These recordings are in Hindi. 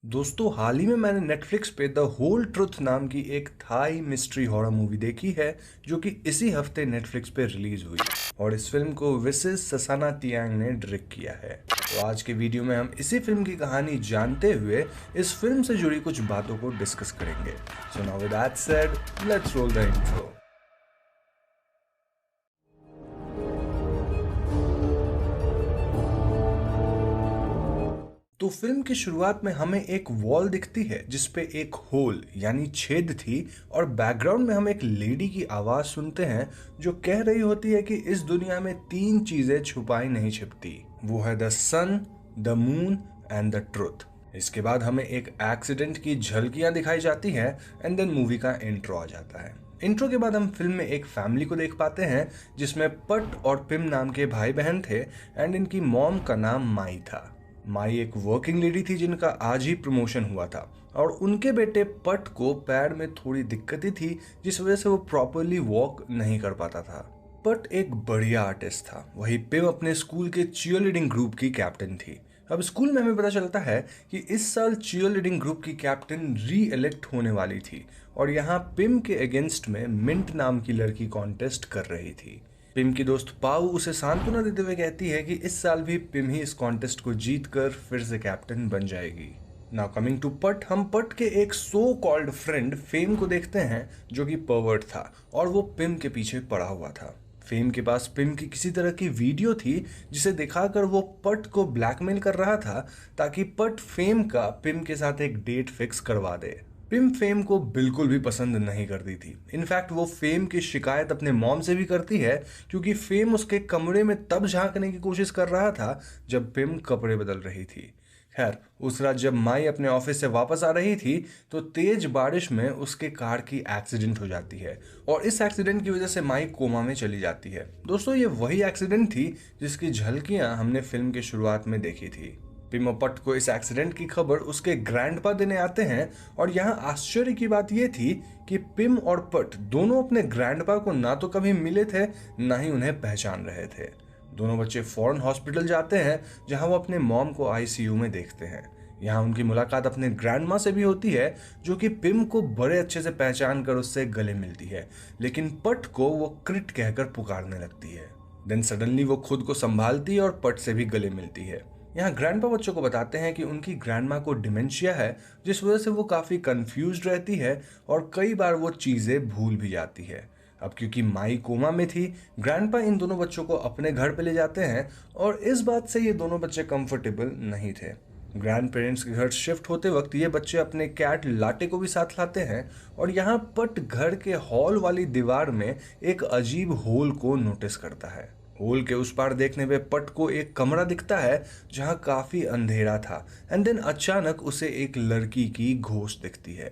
दोस्तों हाल ही में मैंने नेटफ्लिक्स पे द होल ट्रुथ नाम की एक थाई मिस्ट्री हॉरर मूवी देखी है जो कि इसी हफ्ते नेटफ्लिक्स पे रिलीज हुई और इस फिल्म को विसिस ससाना तियांग ने डायरेक्ट किया है। तो आज के वीडियो में हम इसी फिल्म की कहानी जानते हुए इस फिल्म से जुड़ी कुछ बातों को डिस्कस करेंगे। So now with that said, let's roll the intro. तो फिल्म की शुरुआत में हमें एक वॉल दिखती है जिसपे एक होल यानी छेद थी और बैकग्राउंड में हम एक लेडी की आवाज सुनते हैं जो कह रही होती है कि इस दुनिया में तीन चीजें छुपाई नहीं छिपती, वो है the sun, the moon and the truth. इसके बाद हमें एक एक्सीडेंट की झलकियां दिखाई जाती हैं एंड देन मूवी का इंट्रो आ जाता है। इंट्रो के बाद हम फिल्म में एक फैमिली को देख पाते हैं जिसमें पट और पिम नाम के भाई बहन थे एंड इनकी मॉम का नाम माई था। माई एक वर्किंग लेडी थी जिनका आज ही प्रमोशन हुआ था और उनके बेटे पट को पैर में थोड़ी दिक्कतें थी जिस वजह से वो प्रॉपरली वॉक नहीं कर पाता था। पट एक बढ़िया आर्टिस्ट था, वही पिम अपने स्कूल के चीयरलीडिंग ग्रुप की कैप्टन थी। अब स्कूल में हमें पता चलता है कि इस साल चीयरलीडिंग ग्रुप की कैप्टन री इलेक्ट होने वाली थी और यहाँ पिम के अगेंस्ट में मिंट नाम की लड़की कॉन्टेस्ट कर रही थी। पिम की दोस्त पाऊ उसे सांत्वना देते हुए कहती है कि इस साल भी पिम ही इस कॉन्टेस्ट को जीत कर फिर से कैप्टन बन जाएगी। नाउ कमिंग टू पट, हम पट के एक सो कॉल्ड फ्रेंड फेम को देखते हैं जो कि परवर्ट था और वो पिम के पीछे पड़ा हुआ था। फेम के पास पिम की किसी तरह की वीडियो थी जिसे दिखाकर वो पट को ब्लैकमेल कर रहा था ताकि पट फेम का पिम के साथ एक डेट फिक्स करवा दे। पिम फेम को बिल्कुल भी पसंद नहीं करती थी। इनफैक्ट वो फेम की शिकायत अपने मॉम से भी करती है क्योंकि फेम उसके कमरे में तब झांकने की कोशिश कर रहा था जब पिम कपड़े बदल रही थी। खैर, उस रात जब माई अपने ऑफिस से वापस आ रही थी तो तेज बारिश में उसके कार की एक्सीडेंट हो जाती है और इस एक्सीडेंट की वजह से माई कोमा में चली जाती है। दोस्तों ये वही एक्सीडेंट थी जिसकी झलकियां हमने फिल्म के शुरुआत में देखी थी। पिम और पट को इस एक्सीडेंट की खबर उसके ग्रैंडपा देने आते हैं और यहाँ आश्चर्य की बात यह थी कि पिम और पट दोनों अपने ग्रैंडपा को ना तो कभी मिले थे ना ही उन्हें पहचान रहे थे। दोनों बच्चे फौरन हॉस्पिटल जाते हैं जहां वो अपने मॉम को आईसीयू में देखते हैं। यहाँ उनकी मुलाकात अपने ग्रैंडमा से भी होती है जो कि पिम को बड़े अच्छे से पहचान कर उससे गले मिलती है, लेकिन पट को वो क्रिट कहकर पुकारने लगती है। देन सडनली वो खुद को संभालती है और पट से भी गले मिलती है। यहाँ ग्रैंडपा बच्चों को बताते हैं कि उनकी ग्रैंडमा को डिमेंशिया है जिस वजह से वो काफ़ी कंफ्यूज्ड रहती है और कई बार वो चीज़ें भूल भी जाती है। अब क्योंकि माई कोमा में थी, ग्रैंडपा इन दोनों बच्चों को अपने घर पे ले जाते हैं और इस बात से ये दोनों बच्चे कंफर्टेबल नहीं थे। ग्रैंड पेरेंट्स के घर शिफ्ट होते वक्त ये बच्चे अपने कैट लाटे को भी साथ लाते हैं और यहाँ पट घर के हॉल वाली दीवार में एक अजीब होल को नोटिस करता है। होल के उस पार देखने पे पट को एक कमरा दिखता है जहां काफी अंधेरा था एंड देन अचानक उसे एक लड़की की घोष दिखती है।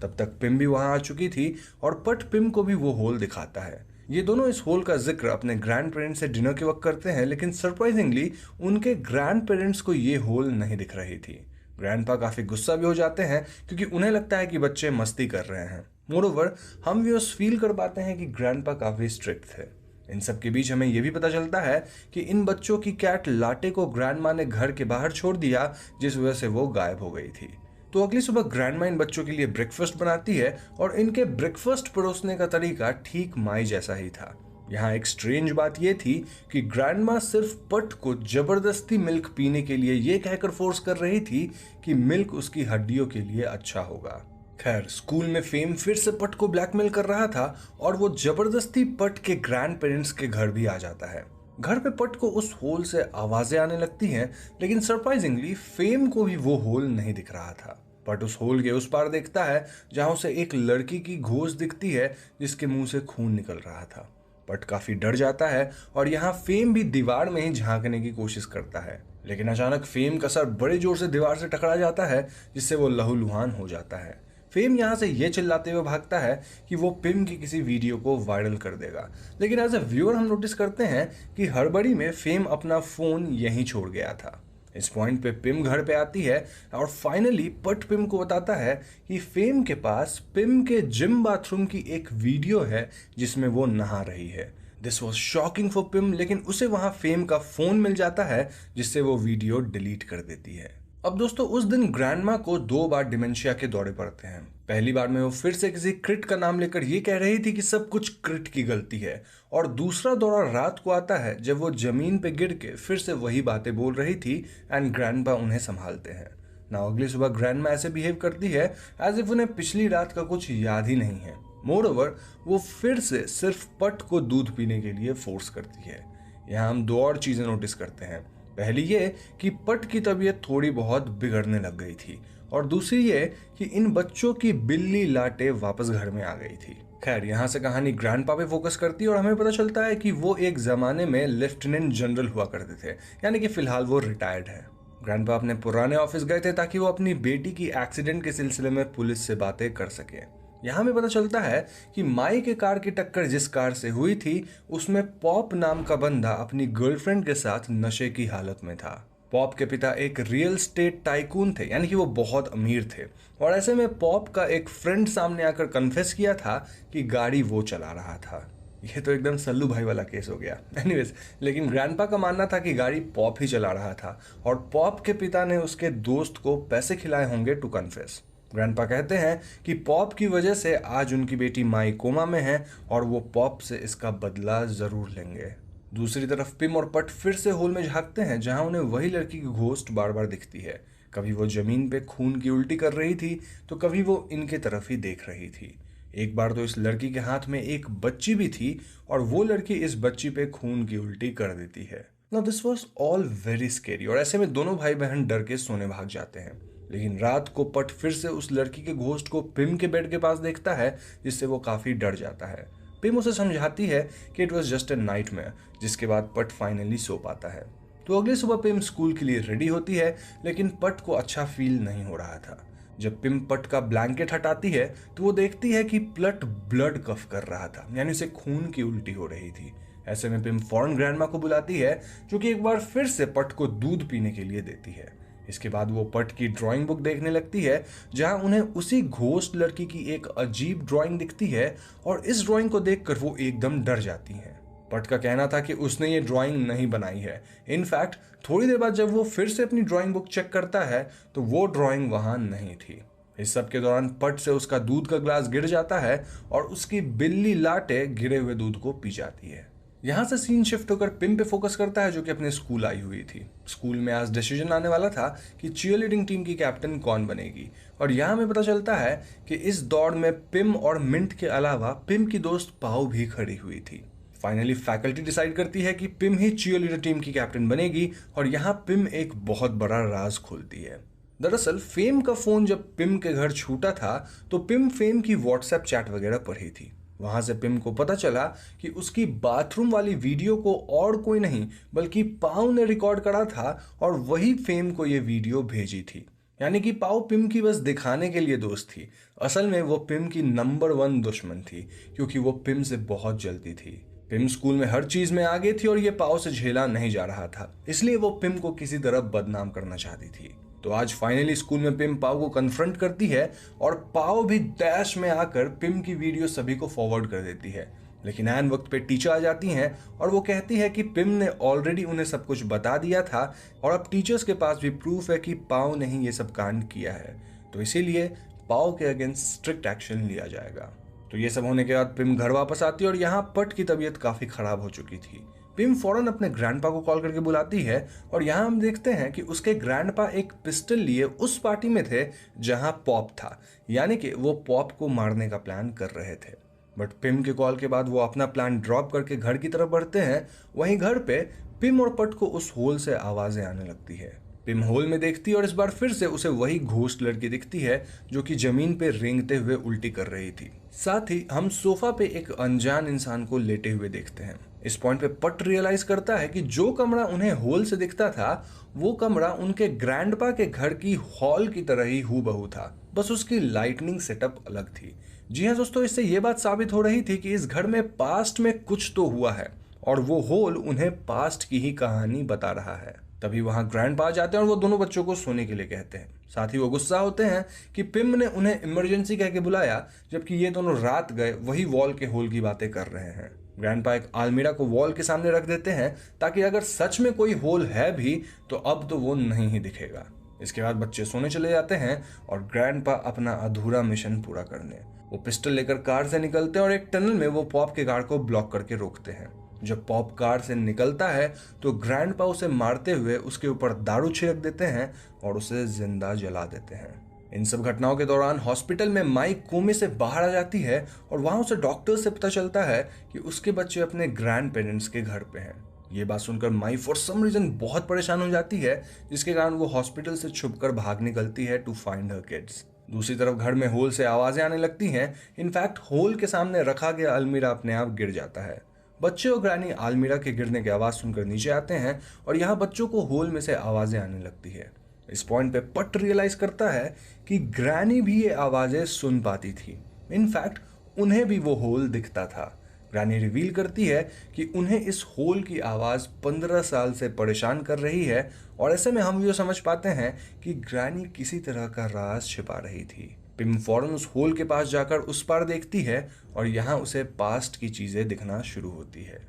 तब तक पिम भी वहां आ चुकी थी और पट पिम को भी वो होल दिखाता है। ये दोनों इस होल का जिक्र अपने ग्रैंड पेरेंट्स से डिनर के वक्त करते हैं, लेकिन सरप्राइजिंगली उनके ग्रैंड पेरेंट्स को ये होल नहीं दिख रही थी। ग्रैंडपा काफी गुस्सा भी हो जाते हैं क्योंकि उन्हें लगता है कि बच्चे मस्ती कर रहे हैं। मोरोवर हम व्यूअर्स फील कर पाते हैं कि ग्रैंडपा काफी स्ट्रिक्ट थे। इन सब के बीच हमें यह भी पता चलता है कि इन बच्चों की कैट लाटे को ग्रैंडमा ने घर के बाहर छोड़ दिया जिस वजह से वो गायब हो गई थी। तो अगली सुबह ग्रैंडमा इन बच्चों के लिए ब्रेकफास्ट बनाती है और इनके ब्रेकफास्ट परोसने का तरीका ठीक माई जैसा ही था। यहाँ एक स्ट्रेंज बात यह थी कि ग्रैंडमा सिर्फ पट को जबरदस्ती मिल्क पीने के लिए यह कहकर फोर्स कर रही थी कि मिल्क उसकी हड्डियों के लिए अच्छा होगा। खैर, स्कूल में फेम फिर से पट को ब्लैकमेल कर रहा था और वो जबरदस्ती पट के ग्रैंड पेरेंट्स के घर भी आ जाता है। घर पे पट को उस होल से आवाजें आने लगती हैं, लेकिन सरप्राइजिंगली फेम को भी वो होल नहीं दिख रहा था। पट उस होल के उस पार देखता है जहां उसे एक लड़की की घोष दिखती है जिसके मुंह से खून निकल रहा था। पट काफी डर जाता है और यहाँ फेम भी दीवार में ही झांकने की कोशिश करता है, लेकिन अचानक फेम का सर बड़े जोर से दीवार से टकरा जाता है जिससे वो लहूलुहान हो जाता है। फेम यहाँ से ये चिल्लाते हुए भागता है कि वो पिम की किसी वीडियो को वायरल कर देगा, लेकिन एज अ व्यूअर हम नोटिस करते हैं कि हड़बड़ी में फेम अपना फोन यहीं छोड़ गया था। इस पॉइंट पे पिम घर पे आती है और फाइनली पट पिम को बताता है कि फेम के पास पिम के जिम बाथरूम की एक वीडियो है जिसमें वो नहा रही है। This was shocking for Pym, लेकिन उसे वहां फेम का फोन मिल जाता है जिससे वो वीडियो डिलीट कर देती है। अब दोस्तों उस दिन ग्रैंडमा को 2 बार डिमेंशिया के दौरे पड़ते हैं। पहली बार में वो फिर से किसी क्रिट का नाम लेकर ये कह रही थी कि सब कुछ क्रिट की गलती है, और दूसरा दौरा रात को आता है जब वो जमीन पे गिर के फिर से वही बातें बोल रही थी एंड ग्रैंडपा उन्हें संभालते हैं ना। अगली सुबह ग्रैंडमा ऐसे बिहेव करती है एज इफ उन्हें पिछली रात का कुछ याद ही नहीं है। मोर ओवर वो फिर से सिर्फ पट को दूध पीने के लिए फोर्स करती है। यहाँ हम 2 और चीजें नोटिस करते हैं। पहली ये कि पट की तबीयत थोड़ी बहुत बिगड़ने लग गई थी, और दूसरी ये कि इन बच्चों की बिल्ली लाटे वापस घर में आ गई थी। खैर यहाँ से कहानी ग्रैंडपा पे फोकस करती है और हमें पता चलता है कि वो एक जमाने में लेफ्टिनेंट जनरल हुआ करते थे, यानी कि फिलहाल वो रिटायर्ड है। ग्रैंडपा अपने पुराने ऑफिस गए थे ताकि वो अपनी बेटी की एक्सीडेंट के सिलसिले में पुलिस से बातें कर सके। यहाँ हमें पता चलता है कि माई के कार की टक्कर जिस कार से हुई थी उसमें पॉप नाम का बंदा अपनी गर्लफ्रेंड के साथ नशे की हालत में था। पॉप के पिता एक रियल स्टेट टाइकून थे, यानी कि वो बहुत अमीर थे, और ऐसे में पॉप का एक फ्रेंड सामने आकर कन्फेस किया था कि गाड़ी वो चला रहा था। ये तो एकदम सल्लू भाई वाला केस हो गया। एनीवेज, लेकिन ग्रैंडपा का मानना था कि गाड़ी पॉप ही चला रहा था और पॉप के पिता ने उसके दोस्त को पैसे खिलाए होंगे टू कन्फेस। ग्रैंडपा कहते हैं कि पॉप की वजह से आज उनकी बेटी माई कोमा में है और वो पॉप से इसका बदला जरूर लेंगे। दूसरी तरफ पिम और पट फिर से होल में झांकते हैं जहां उन्हें वही लड़की की घोस्ट बार बार दिखती है। कभी वो जमीन पे खून की उल्टी कर रही थी तो कभी वो इनके तरफ ही देख रही थी। एक बार तो इस लड़की के हाथ में एक बच्ची भी थी और वो लड़की इस बच्ची पे खून की उल्टी कर देती है। Now this was all very scary, और ऐसे में दोनों भाई बहन डर के सोने भाग जाते हैं। लेकिन रात को पट फिर से उस लड़की के घोस्ट को पिम के बेड के पास देखता है, जिससे वो काफी डर जाता है। पिम उसे समझाती है कि it was just a nightmare, जिसके बाद पट फाइनली सो पाता है। तो अगली सुबह पिम स्कूल के लिए रेडी होती है, लेकिन पट को अच्छा फील नहीं हो रहा था। जब पिम पट का ब्लैंकेट हटाती है तो वो देखती है कि प्लट ब्लड कफ कर रहा था, यानी उसे खून की उल्टी हो रही थी। ऐसे में पिम फौरन ग्रैंडमा को बुलाती है, जो कि एक बार फिर से पट को दूध पीने के लिए देती है। इसके बाद वो पट की ड्राइंग बुक देखने लगती है, जहां उन्हें उसी घोस्ट लड़की की एक अजीब ड्राइंग दिखती है, और इस ड्राइंग को देखकर वो एकदम डर जाती हैं। पट का कहना था कि उसने ये ड्राइंग नहीं बनाई है। इनफैक्ट थोड़ी देर बाद जब वो फिर से अपनी ड्राइंग बुक चेक करता है तो वो ड्राइंग वहां नहीं थी। इस सब के दौरान पट से उसका दूध का ग्लास गिर जाता है और उसकी बिल्ली लाटे गिरे हुए दूध को पी जाती है। यहाँ से सीन शिफ्ट होकर पिम पे फोकस करता है, जो कि अपने स्कूल आई हुई थी। स्कूल में आज डिसीजन आने वाला था कि चीयरलीडिंग टीम की कैप्टन कौन बनेगी, और यहाँ हमें पता चलता है कि इस दौड़ में पिम और मिंट के अलावा पिम की दोस्त पाओ भी खड़ी हुई थी। फाइनली फैकल्टी डिसाइड करती है कि पिम ही चीयरलीडर टीम की कैप्टन बनेगी, और यहाँ पिम एक बहुत बड़ा राज खोलती है। दरअसल फेम का फोन जब पिम के घर छूटा था तो पिम फेम की व्हाट्सएप चैट वगैरह पढ़ी थी। वहां से पिम को पता चला कि उसकी बाथरूम वाली वीडियो को और कोई नहीं बल्कि पाओ ने रिकॉर्ड करा था, और वही फेम को ये वीडियो भेजी थी। यानी कि पाओ पिम की बस दिखाने के लिए दोस्त थी, असल में वो पिम की नंबर 1 दुश्मन थी, क्योंकि वो पिम से बहुत जलती थी। पिम स्कूल में हर चीज में आगे थी और ये पाओ से झेला नहीं जा रहा था, इसलिए वो पिम को किसी तरह बदनाम करना चाहती थी। तो आज फाइनली स्कूल में पिम पाओ को कन्फ्रंट करती है, और पाओ भी डैश में आकर पिम की वीडियो सभी को फॉरवर्ड कर देती है। लेकिन ऐन वक्त पे टीचर आ जाती हैं और वो कहती है कि पिम ने ऑलरेडी उन्हें सब कुछ बता दिया था, और अब टीचर्स के पास भी प्रूफ है कि पाओ ने ही ये सब कांड किया है, तो इसीलिए पाओ के अगेंस्ट स्ट्रिक्ट एक्शन लिया जाएगा। तो ये सब होने के बाद पिम घर वापस आती है और यहाँ पट की तबीयत काफी खराब हो चुकी थी। पिम फौरन अपने ग्रैंडपा को कॉल करके बुलाती है, और यहाँ हम देखते हैं कि उसके ग्रैंडपा एक पिस्टल लिए उस पार्टी में थे जहां पॉप था, यानी कि वो पॉप को मारने का प्लान कर रहे थे। बट पिम के कॉल के बाद वो अपना प्लान ड्रॉप करके घर की तरफ बढ़ते हैं। वहीं घर पे पिम और पट को उस होल से आवाजें आने लगती है। पिम होल में देखती है और इस बार फिर से उसे वही घोस्ट लड़की दिखती है, जो कि जमीन पे रेंगते हुए उल्टी कर रही थी। साथ ही हम सोफा पे एक अनजान इंसान को लेटे हुए देखते हैं। इस पॉइंट पे पट रियलाइज करता है कि जो कमरा उन्हें होल से दिखता था वो कमरा उनके ग्रैंडपा के घर की हॉल की तरह ही हूबहू था, बस उसकी लाइटनिंग सेटअप अलग थी। जी हाँ दोस्तों, इससे ये बात साबित हो रही थी कि इस घर में पास्ट में कुछ तो हुआ है, और वो होल उन्हें पास्ट की ही कहानी बता रहा है। तभी वहां ग्रैंडपा आ जाते हैं और वो दोनों बच्चों को सोने के लिए कहते हैं। साथ ही वो गुस्सा होते हैं कि पिम ने उन्हें इमरजेंसी कह के बुलाया, जबकि ये दोनों रात गए वही वॉल के होल की बातें कर रहे हैं। ग्रैंडपा एक आलमीरा को वॉल के सामने रख देते हैं ताकि अगर सच में कोई होल है भी तो अब तो वो नहीं ही दिखेगा। इसके बाद बच्चे सोने चले जाते हैं और ग्रैंडपा अपना अधूरा मिशन पूरा करने वो पिस्टल लेकर कार से निकलते हैं और एक टनल में वो पॉप के कार को ब्लॉक करके रोकते हैं। जब पॉप कार से निकलता है तो ग्रैंडपा उसे मारते हुए उसके ऊपर दारू छिड़क देते हैं और उसे जिंदा जला देते हैं। इन सब घटनाओं के दौरान हॉस्पिटल में माई कोमे से बाहर आ जाती है और वहां उसे डॉक्टर से पता चलता है कि उसके बच्चे अपने ग्रैंड पेरेंट्स के घर पे हैं। ये बात सुनकर माई फॉर सम रीजन बहुत परेशान हो जाती है, जिसके कारण वो हॉस्पिटल से छुपकर भाग निकलती है टू फाइंड हर किड्स। दूसरी तरफ घर में होल से आवाजें आने लगती हैं। इनफैक्ट होल के सामने रखा गया अलमीरा अपने आप गिर जाता है। बच्चे और ग्रैनी अलमीरा के गिरने की आवाज सुनकर नीचे आते हैं और यहाँ बच्चों को होल में से आवाजें आने लगती है। इस पॉइंट पे पट रियलाइज करता है कि ग्रैनी भी ये आवाजें सुन पाती थी। इनफैक्ट उन्हें भी वो होल दिखता था। ग्रैनी रिवील करती है कि उन्हें इस होल की आवाज 15 साल से परेशान कर रही है और ऐसे में हम ये समझ पाते हैं कि ग्रैनी किसी तरह का राज छिपा रही थी। पिम फौरन उस होल के पास जाकर उस पार देखती है और यहाँ उसे पास्ट की चीजें दिखना शुरू होती है।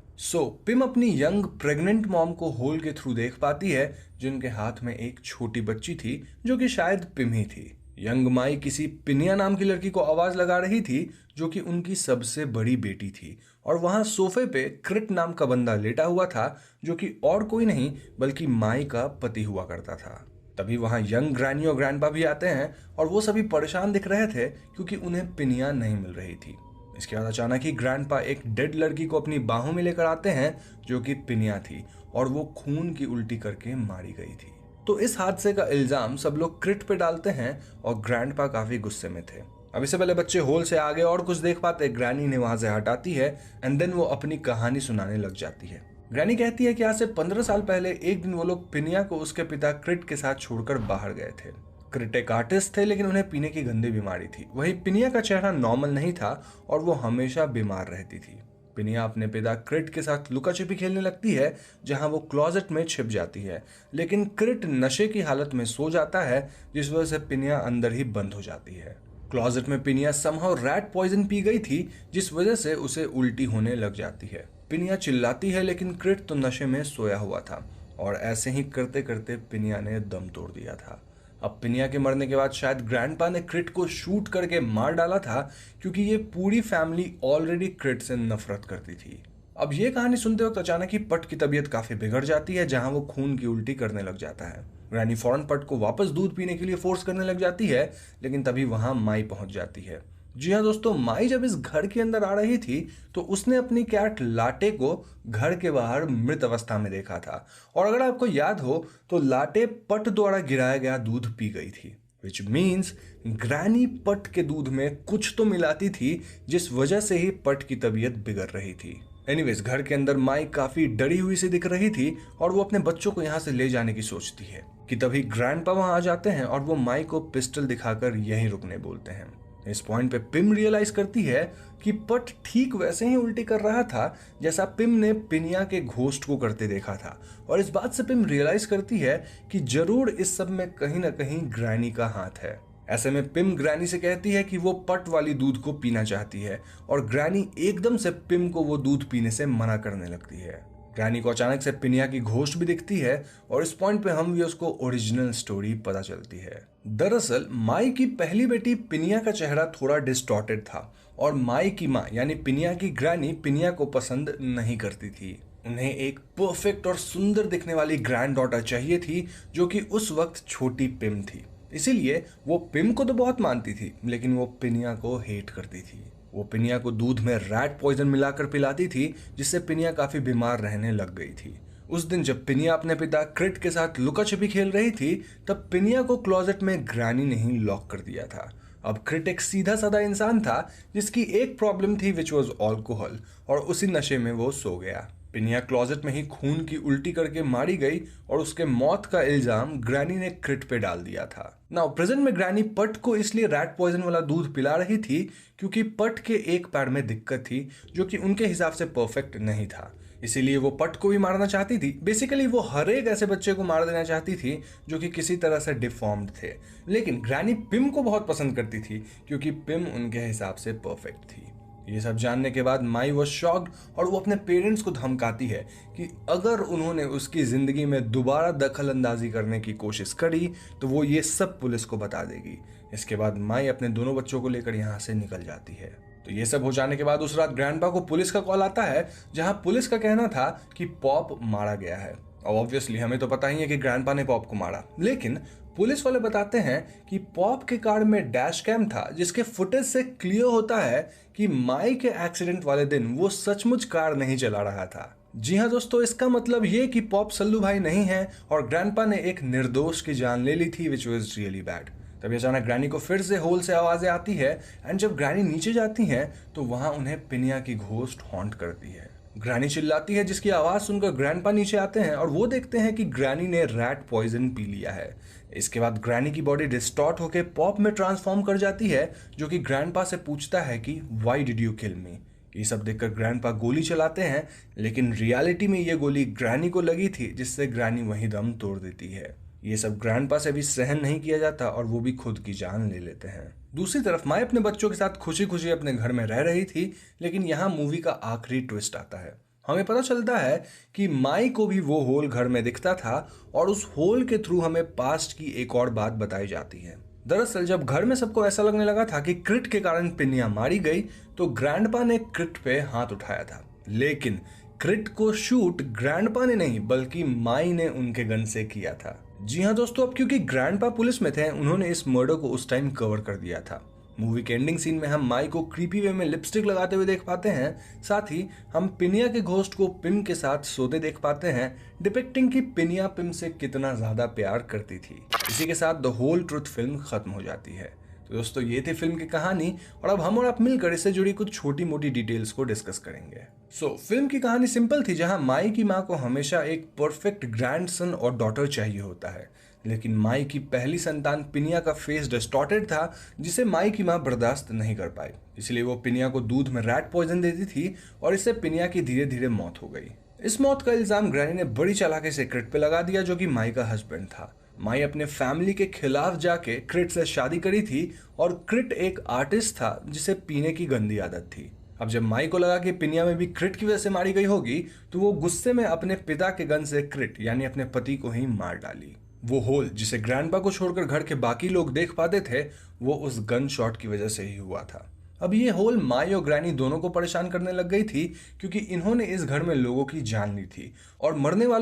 पिम अपनी यंग प्रेग्नेंट मॉम को होल के थ्रू देख पाती है, जिनके हाथ में एक छोटी बच्ची थी जो कि शायद पिम ही थी। यंग माई किसी पिनिया नाम की लड़की को आवाज लगा रही थी जो कि उनकी सबसे बड़ी बेटी थी और वहां सोफे पे क्रिट नाम का बंदा लेटा हुआ था जो कि और कोई नहीं बल्कि माई का पति हुआ करता था। तभी वहां यंग ग्रैनी और ग्रैंडपा भी आते हैं और वो सभी परेशान दिख रहे थे क्योंकि उन्हें पिनिया नहीं मिल रही थी। इसके बाद अचानक ही ग्रैंडपा एक डेड लड़की को अपनी बाहों में लेकर आते हैं जो कि पिनिया थी और वो खून की उल्टी करके मारी गई थी। तो इस हादसे का इल्जाम सब लोग क्रिट पे डालते हैं और ग्रैंडपा काफी गुस्से में थे। अब इससे पहले बच्चे होल से आगे और कुछ देख पाते ग्रैनी ने वहां से हटाती है एंड देन वो अपनी कहानी सुनाने लग जाती है। ग्रैनी कहती है कि आज से 15 साल पहले एक दिन वो लोग पिनिया को उसके पिता क्रिट के साथ छोड़कर बाहर गए थे। क्रिट एक आर्टिस्ट थे लेकिन उन्हें पीने की गंदी बीमारी थी। वहीं पिनिया का चेहरा नॉर्मल नहीं था और वो हमेशा बीमार रहती थी। पिनिया अपने पिता क्रिट के साथ लुका छिपी खेलने लगती है जहां वो क्लोजेट में छिप जाती है, लेकिन क्रिट नशे की हालत में सो जाता है जिस वजह से पिनिया अंदर ही बंद हो जाती है। क्लोजेट में पिनिया समहाउ रैट पॉइजन पी गई थी जिस वजह से उसे उल्टी होने लग जाती है। पिनिया चिल्लाती है लेकिन क्रिट तो नशे में सोया हुआ था और ऐसे ही करते करते पिनिया ने दम तोड़ दिया था। अब पिनिया के मरने के बाद शायद ग्रैंडपा ने क्रिट को शूट करके मार डाला था क्योंकि ये पूरी फैमिली ऑलरेडी क्रिट से नफरत करती थी। अब ये कहानी सुनते वक्त अचानक ही पट की तबीयत काफी बिगड़ जाती है जहां वो खून की उल्टी करने लग जाता है। ग्रैनी फौरन पट को वापस दूध पीने के लिए फोर्स करने लग जाती है लेकिन तभी वहां माई पहुंच जाती है। जी हाँ दोस्तों, माई जब इस घर के अंदर आ रही थी तो उसने अपनी कैट लाटे को घर के बाहर मृत अवस्था में देखा था और अगर आपको याद हो तो लाटे पट द्वारा गिराया गया दूध पी गई थी, विच मीन्स ग्रैनी पट के दूध में कुछ तो मिलाती थी जिस वजह से ही पट की तबीयत बिगड़ रही थी। एनीवेज, घर के अंदर माई काफी डरी हुई सी दिख रही थी और वो अपने बच्चों को यहाँ से ले जाने की सोचती है कि तभी ग्रैंडपा वहां आ जाते हैं और वो माई को पिस्टल दिखाकर यहीं रुकने बोलते हैं। इस पॉइंट पे पिम रियलाइज करती है कि पट ठीक वैसे ही उल्टी कर रहा था जैसा पिम ने पिनिया के घोस्ट को करते देखा था और इस बात से पिम रियलाइज करती है कि जरूर इस सब में कहीं ना कहीं ग्रैनी का हाथ है। ऐसे में पिम ग्रैनी से कहती है कि वो पट वाली दूध को पीना चाहती है और ग्रैनी एकदम से पिम को वो दूध पीने से मना करने लगती है। ग्रैनी को अचानक से पिनिया की घोस्ट भी दिखती है और इस पॉइंट पे हम भी उसको ओरिजिनल स्टोरी पता चलती है। दरअसल माई की पहली बेटी पिनिया का चेहरा थोड़ा डिस्टॉर्टेड था और माई की माँ यानी पिनिया की ग्रैनी पिनिया को पसंद नहीं करती थी। उन्हें एक परफेक्ट और सुंदर दिखने वाली ग्रैंड डॉटर चाहिए थी जो कि उस वक्त छोटी पिम थी। इसीलिए वो पिम को तो बहुत मानती थी लेकिन वो पिनिया को हेट करती थी। वो पिनिया को दूध में रैट पॉइजन मिलाकर पिलाती थी जिससे पिनिया काफी बीमार रहने लग गई थी। उस दिन जब पिनिया अपने पिता क्रिट के साथ लुका छिपी खेल रही थी तब पिनिया को क्लोजेट में ग्रैनी ने ही लॉक कर दिया था। अब क्रिट एक सीधा साधा इंसान था जिसकी एक प्रॉब्लम थी विच वॉज अल्कोहल और उसी नशे में वो सो गया। पिनिया क्लोजेट में ही खून की उल्टी करके मारी गई और उसके मौत का इल्जाम ग्रैनी ने क्रिट पे डाल दिया था। नाउ प्रेजेंट में ग्रैनी पट को इसलिए रैट पॉइजन वाला दूध पिला रही थी क्योंकि पट के एक पैर में दिक्कत थी जो कि उनके हिसाब से परफेक्ट नहीं था, इसीलिए वो पट को भी मारना चाहती थी। बेसिकली वो हर एक ऐसे बच्चे को मार देना चाहती थी जो कि किसी तरह से डिफॉर्म्ड थे, लेकिन ग्रैनी पिम को बहुत पसंद करती थी क्योंकि पिम उनके हिसाब से परफेक्ट थी। ये सब जानने के बाद माई वो शॉक्ड और वो अपने पेरेंट्स को धमकाती है कि अगर उन्होंने उसकी जिंदगी में दोबारा दखल अंदाजी करने की कोशिश करी तो वो ये सब पुलिस को बता देगी। इसके बाद माई अपने दोनों बच्चों को लेकर यहाँ से निकल जाती है। तो ये सब हो जाने के बाद उस रात ग्रैंडपा को पुलिस का कॉल आता है, जहां पुलिस का कहना था कि पॉप मारा गया है। और ऑब्वियसली हमें तो पता ही है कि ग्रैंडपा ने पॉप को मारा, लेकिन पुलिस वाले बताते हैं कि पॉप के कार में डैश कैम था जिसके फुटेज से क्लियर होता है कि माई के एक्सीडेंट वाले दिन वो सचमुच कार नहीं चला रहा था। जी हाँ दोस्तों, इसका मतलब ये कि पॉप सल्लू भाई नहीं है और ग्रैंडपा ने एक निर्दोष की जान ले ली थी, विच वाज रियली बैड। तभी अचानक ग्रैनी को फिर से होल से आवाजें आती है एंड जब ग्रैनी नीचे जाती हैं तो वहां उन्हें पिनिया की घोस्ट हॉन्ट करती है। ग्रैनी चिल्लाती है जिसकी आवाज सुनकर ग्रैंडपा नीचे आते हैं और वो देखते हैं कि ग्रैनी ने रैट पॉइजन पी लिया है। इसके बाद ग्रैनी की बॉडी डिस्टॉर्ट होकर पॉप में ट्रांसफॉर्म कर जाती है, जो कि ग्रैंडपा से पूछता है कि व्हाई डिड यू किल मी। ये सब देखकर ग्रैंडपा गोली चलाते हैं, लेकिन रियलिटी में ये गोली ग्रैनी को लगी थी, जिससे ग्रैनी वहीं दम तोड़ देती है। ये सब ग्रैंडपा से भी सहन नहीं किया जाता और वो भी खुद की जान ले लेते हैं। दूसरी तरफ माई अपने बच्चों के साथ खुशी खुशी अपने घर में रह रही थी, लेकिन यहाँ मूवी का आखिरी ट्विस्ट आता है। हमें पता चलता है कि माई को भी वो होल घर में दिखता था और उस होल के थ्रू हमें पास्ट की एक और बात बताई जाती है। दरअसल जब घर में सबको ऐसा लगने लगा था कि क्रिट के कारण पिनिया मारी गई, तो ग्रैंडपा ने क्रिट पे हाथ उठाया था, लेकिन क्रिट को शूट ग्रैंडपा ने नहीं बल्कि माई ने उनके गन से किया था। जी हाँ दोस्तों, अब क्योंकि ग्रैंडपा पुलिस में थे, उन्होंने इस मर्डर को उस टाइम कवर कर दिया था। मूवी के एंडिंग सीन में हम माई को क्रीपी वे में लिपस्टिक लगाते हुए देख पाते हैं। साथ ही हम पिनिया के घोस्ट को पिम के साथ सोते देख पाते हैं, डिपिक्टिंग कि पिनिया पिम से कितना ज्यादा प्यार करती थी। इसी के साथ द होल ट्रुथ फिल्म खत्म हो जाती है। तो दोस्तों ये थी फिल्म की कहानी और अब हम और आप मिलकर इससे जुड़ी कुछ छोटी मोटी डिटेल्स को डिस्कस करेंगे। फिल्म की कहानी सिंपल थी, जहां माई की माँ को हमेशा एक परफेक्ट ग्रैंडसन और डॉटर चाहिए होता है, लेकिन माई की पहली संतान पिनिया का फेस डिस्टॉर्टेड था, जिसे माई की माँ बर्दाश्त नहीं कर पाई। इसलिए वो पिनिया को दूध में रैट पॉइजन देती थी और इससे पिनिया की धीरे धीरे मौत हो गई। इस मौत का इल्जाम ग्रैनी ने बड़ी चालाकी से क्रिट पे लगा दिया, जो कि माई का हस्बैंड था। माई अपने फैमिली के खिलाफ जाके क्रिट से शादी करी थी और क्रिट एक आर्टिस्ट था जिसे पीने की गंदी आदत थी। अब जब माई को लगा कि पिनिया में भी क्रिट की वजह से मारी गई होगी, तो वो गुस्से में अपने पिता के गन से क्रिट यानी अपने पति को ही मार डाली। वो होल जिसे ग्रैंडपा को छोड़कर घर के बाकी लोग देख पाते थे, वो उस गन शॉट की वजह से ही हुआ था। अब ये होल माई और ग्रैनी दोनों को परेशान करने लग गई थी, क्योंकि इन्होंने इस घर में लोगों की जान ली थी और मरने वालों